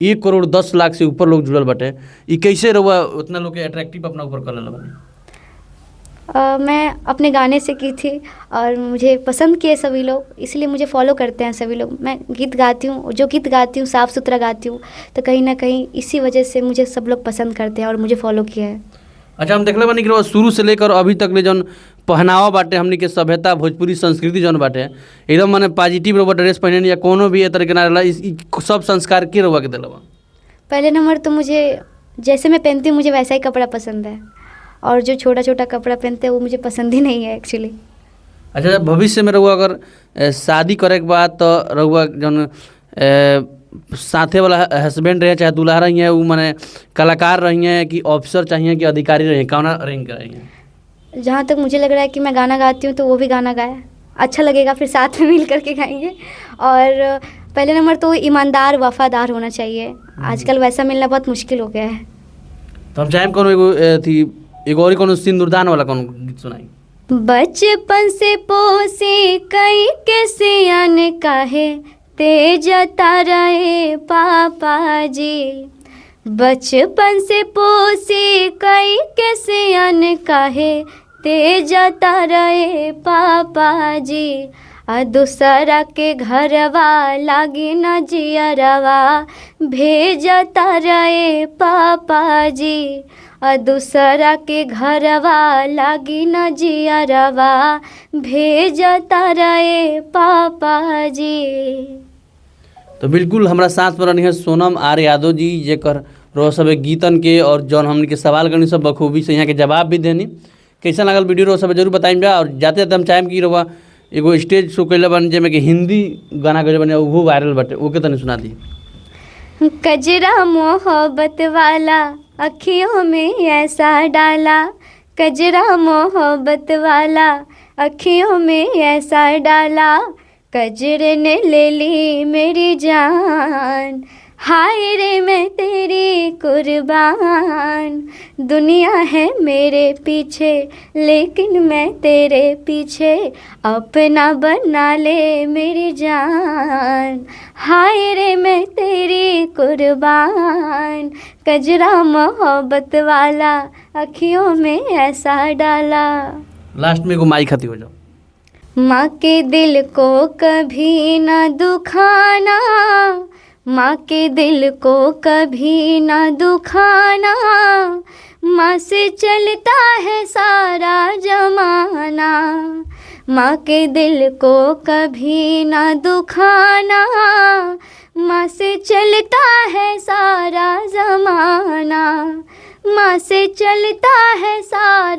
1,10,00,000 से ऊपर लोग जुड़ल बाटे। ई कैसे रहुआ उतना लोग के अट्रैक्टिव अपना ऊपर कर लेला बानी? मैं अपने गाने से की थी और मुझे पसंद किए सभी लोग, इसलिए मुझे फॉलो करते हैं सभी लोग। मैं गीत गाती हूँ, जो गीत गाती हूँ साफ़ सुथरा गाती हूँ, तो कहीं ना कहीं इसी वजह से मुझे सब लोग पसंद करते हैं और मुझे फॉलो किया है। अच्छा, हम देखले बानी कि रहुआ शुरू से लेकर अभी तक ले जौन पहनावा बाटे हमनी के सभ्यता भोजपुरी संस्कृति जौन बाटे एकदम माने पॉजिटिव रहुआ ड्रेस पहने या कोनो भी तरह के ना रहला, ई सब संस्कार के रहुआ के देला बा? पहले नंबर तो मुझे जैसे मैं पहनती हूँ मुझे वैसा ही कपड़ा पसंद है, और जो छोटा छोटा कपड़ा पहनते हैं वो मुझे पसंद ही नहीं है एक्चुअली। अच्छा, भविष्य में रहुआ अगर शादी करे के बाद तो रहुआ जौन साथे वाला हस्बैंड रहे चाहे दूल्हा रही हैं वो माने कलाकार रही हैं कि ऑफिसर चाहिए कि अधिकारी रही हैं, कौना रैंक का रही हैं? जहाँ तक मुझे लग रहा है कि मैं गाना गाती हूँ तो वो भी गाना गाए, अच्छा लगेगा, फिर साथ में मिल करके गाएंगे। और पहले नंबर तो ईमानदार वफादार होना चाहिए, आजकल वैसा मिलना बहुत मुश्किल हो गया है। तो हम चाहें कोनो एगो और कोनो सिंदूरदान वाला कोनो गीत सुनाई। बचपन से पोसे कई के सियान काहे तेज तारे पापा जी, बचपन से पोसे कई के सियान काहे तेज तारे पापा जी, आ दूसरा के घरवा लागी न जियरवा भेज तारे पापा जी, आ दूसरा के घरवा लागी न जियरवा भेज तारे पापा जी। तो बिल्कुल हमारा साथ में रहनी है सोनम आर यादव जी, जेकर रोज सब गीतन के और जौन हमने के सवाल करनी सब बखूबी से यहाँ के जवाब भी देनी। कैसा लगल वीडियो रोज सब जरूर बताइम जा। और जाते जाते हम चाहेम कि रहुआ एगो स्टेज शो कैले बन जेमे कि हिंदी गाना गए बने वो वायरल बटे, वो के तनी सुना दी। कजरा मोहब्बत वाला अखियों में ऐसा डाला, कजरा मोहब्बत वाला अखियों में ऐसा डाला, कजरे ने ले ली मेरी जान, हाय रे मैं तेरी कुर्बान, दुनिया है मेरे पीछे लेकिन मैं तेरे पीछे, अपना बना ले मेरी जान, हाय रे मैं तेरी कुर्बान, कजरा मोहब्बत वाला अखियों में ऐसा डाला। लास्ट में एगो माई खाती हो जाओ। माँ के दिल को कभी ना दुखाना, माँ के दिल को कभी ना दुखाना, माँ से चलता है सारा जमाना, माँ के दिल को कभी ना दुखाना, माँ से चलता है सारा जमाना, माँ से चलता है सारा